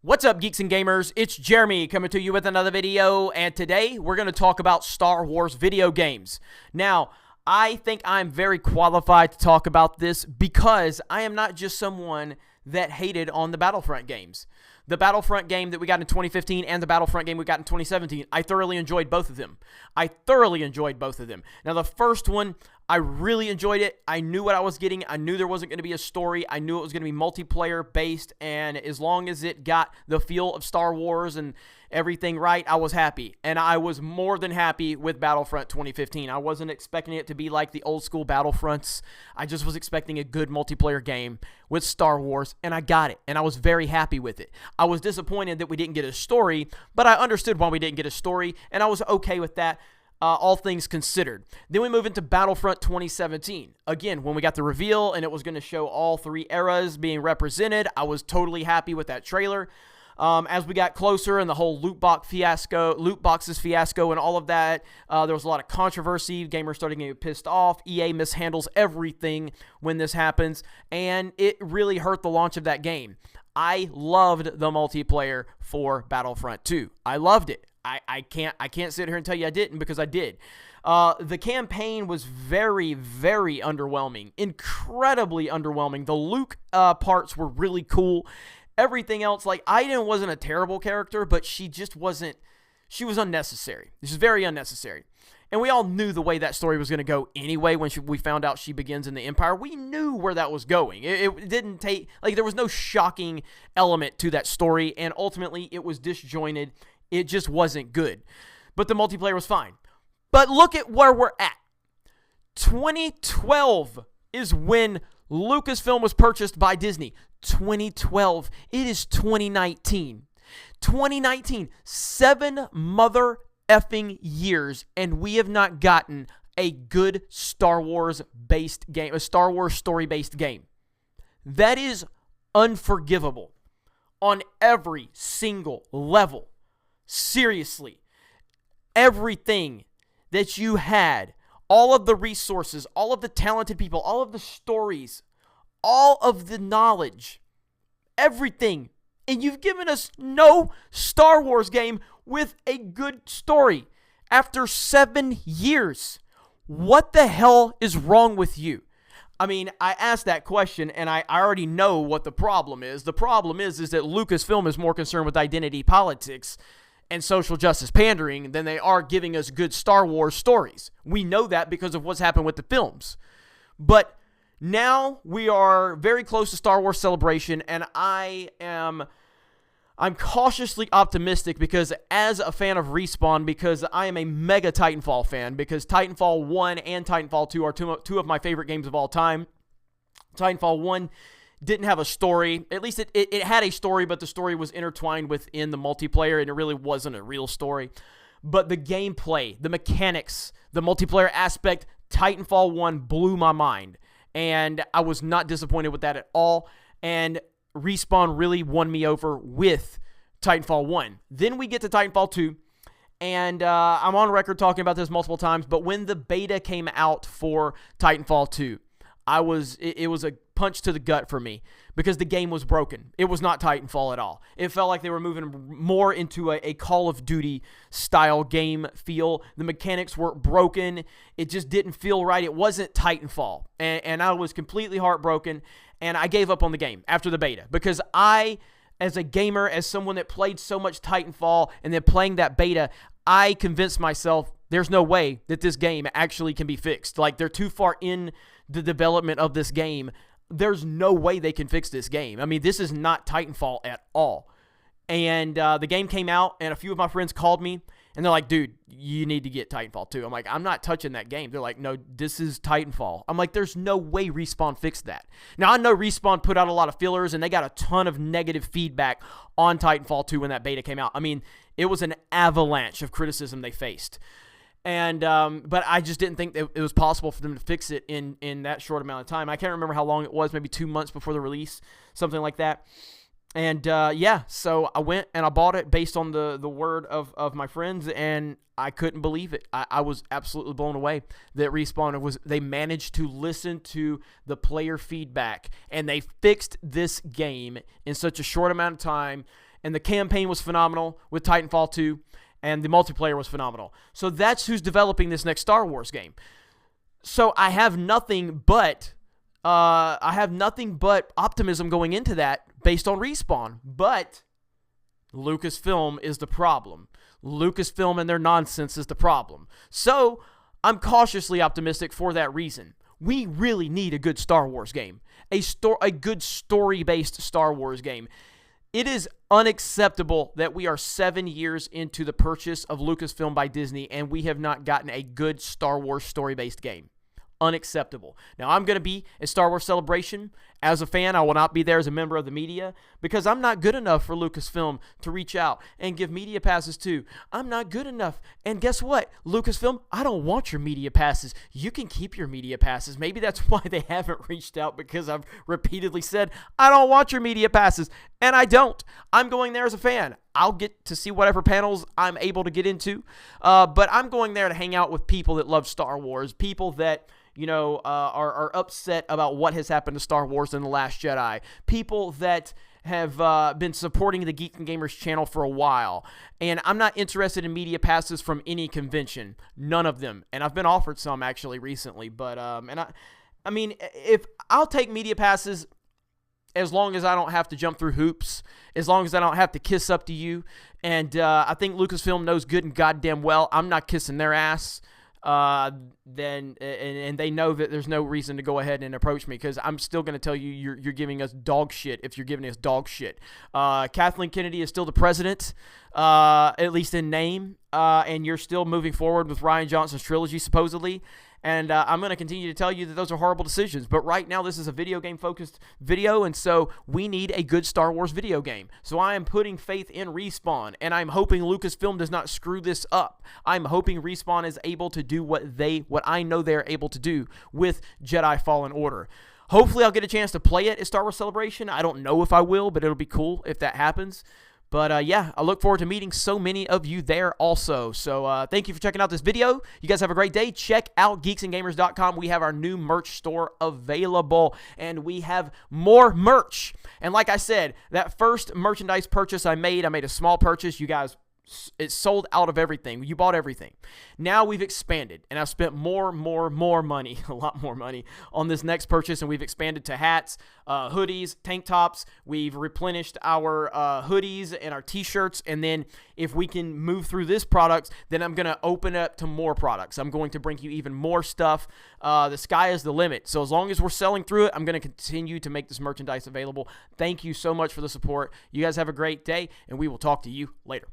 What's up, geeks and gamers? It's Jeremy coming to you with another video, and today we're going to talk about Star Wars video games. Now, I think I'm very qualified to talk about this because I am not just someone that hated on the Battlefront games. The Battlefront game that we got in 2015 and the Battlefront game we got in 2017, I thoroughly enjoyed both of them. Now, the first one, I really enjoyed it. I knew what I was getting. I knew there wasn't going to be a story. I knew it was going to be multiplayer based, and as long as it got the feel of Star Wars and everything right, I was happy. And I was more than happy with Battlefront 2015. I wasn't expecting it to be like the old school Battlefronts. I just was expecting a good multiplayer game with Star Wars, and I got it, and I was very happy with it. I was disappointed that we didn't get a story, but I understood why we didn't get a story, and I was okay with that. All things considered. Then we move into Battlefront 2017. Again, when we got the reveal and it was going to show all three eras being represented, I was totally happy with that trailer. As we got closer and the whole loot boxes fiasco and all of that, there was a lot of controversy. Gamers started getting pissed off. EA mishandles everything when this happens, and it really hurt the launch of that game. I loved the multiplayer for Battlefront 2. I loved it. I can't sit here and tell you I didn't, because I did. The campaign was very, very underwhelming. Incredibly underwhelming. The Luke parts were really cool. Everything else, like, Iden wasn't a terrible character, but she was unnecessary. This is very unnecessary. And we all knew the way that story was going to go anyway when we found out she begins in the Empire. We knew where that was going. It didn't take, like, there was no shocking element to that story, and ultimately it was disjointed. It just wasn't good. But the multiplayer was fine. But look at where we're at. 2012 is when Lucasfilm was purchased by Disney. 2012. It is 2019. 2019. 7 mother effing years, and we have not gotten a good Star Wars based game, a Star Wars story based game. That is unforgivable on every single level. Seriously, everything that you had, all of the resources, all of the talented people, all of the stories, all of the knowledge, everything, and you've given us no Star Wars game with a good story after 7 years. What the hell is wrong with you? I mean, I asked that question, and I already know what the problem is. The problem is that Lucasfilm is more concerned with identity politics and social justice pandering than they are giving us good Star Wars stories. We know that because of what's happened with the films. But now we are very close to Star Wars Celebration, and I'm cautiously optimistic because as a fan of Respawn, because I am a mega Titanfall fan, because Titanfall 1 and Titanfall 2 are two of my favorite games of all time. Titanfall 1 didn't have a story. At least it had a story, but the story was intertwined within the multiplayer, and it really wasn't a real story. But the gameplay, the mechanics, the multiplayer aspect, Titanfall 1 blew my mind, and I was not disappointed with that at all, and Respawn really won me over with Titanfall 1. Then we get to Titanfall 2, and I'm on record talking about this multiple times, but when the beta came out for Titanfall 2, it was a punch to the gut for me because the game was broken. It was not Titanfall at all. It felt like they were moving more into a Call of Duty style game feel. The mechanics were broken. It just didn't feel right. It wasn't Titanfall. And I was completely heartbroken, and I gave up on the game after the beta because I, as a gamer, as someone that played so much Titanfall and then playing that beta, I convinced myself there's no way that this game actually can be fixed. Like, they're too far in the development of this game. There's no way they can fix this game. I mean, this is not Titanfall at all. And the game came out, and a few of my friends called me, and they're like, dude, you need to get Titanfall 2. I'm like, I'm not touching that game. They're like, no, this is Titanfall. I'm like, there's no way Respawn fixed that. Now, I know Respawn put out a lot of fillers, and they got a ton of negative feedback on Titanfall 2 when that beta came out. I mean, it was an avalanche of criticism they faced. And but I just didn't think that it was possible for them to fix it in that short amount of time. I can't remember how long it was, maybe 2 months before the release, something like that. And yeah, so I went and I bought it based on the word of my friends, and I couldn't believe it. I was absolutely blown away that Respawn they managed to listen to the player feedback, and they fixed this game in such a short amount of time. and the campaign was phenomenal with Titanfall 2, and the multiplayer was phenomenal. So that's who's developing this next Star Wars game. So I have nothing but optimism going into that based on Respawn. But Lucasfilm is the problem. Lucasfilm and their nonsense is the problem. So I'm cautiously optimistic for that reason. We really need a good Star Wars game. A good story-based Star Wars game. It is unacceptable that we are 7 years into the purchase of Lucasfilm by Disney and we have not gotten a good Star Wars story-based game. Unacceptable. Now, I'm going to be at Star Wars Celebration. As a fan, I will not be there as a member of the media because I'm not good enough for Lucasfilm to reach out and give media passes to. I'm not good enough. And guess what? Lucasfilm, I don't want your media passes. You can keep your media passes. Maybe that's why they haven't reached out, because I've repeatedly said, I don't want your media passes. And I don't. I'm going there as a fan. I'll get to see whatever panels I'm able to get into. But I'm going there to hang out with people that love Star Wars, people that are upset about what has happened to Star Wars in The Last Jedi. People that have been supporting the Geeks and Gamers channel for a while. And I'm not interested in media passes from any convention. None of them. And I've been offered some actually recently. But, I mean, if I'll take media passes as long as I don't have to jump through hoops, as long as I don't have to kiss up to you. And I think Lucasfilm knows good and goddamn well I'm not kissing their ass. Then they know that there's no reason to go ahead and approach me, because I'm still going to tell you you're giving us dog shit if you're giving us dog shit. Kathleen Kennedy is still the president, at least in name, and you're still moving forward with Rian Johnson's trilogy, supposedly. And I'm going to continue to tell you that those are horrible decisions. But right now, this is a video game-focused video, and so we need a good Star Wars video game. So I am putting faith in Respawn, and I'm hoping Lucasfilm does not screw this up. I'm hoping Respawn is able to do what I know they're able to do with Jedi Fallen Order. Hopefully, I'll get a chance to play it at Star Wars Celebration. I don't know if I will, but it'll be cool if that happens. But, yeah, I look forward to meeting so many of you there also. So, thank you for checking out this video. You guys have a great day. Check out geeksandgamers.com. We have our new merch store available, and we have more merch. And like I said, that first merchandise purchase I made a small purchase. You guys, it sold out of everything. You bought everything. Now we've expanded, and I've spent more money, a lot more money on this next purchase, and we've expanded to hats, hoodies, tank tops. We've replenished our hoodies and our t-shirts, and then if we can move through this product, then I'm going to open up to more products. I'm going to bring you even more stuff. The sky is the limit. So as long as we're selling through it, I'm going to continue to make this merchandise available. Thank you so much for the support. You guys have a great day, and we will talk to you later.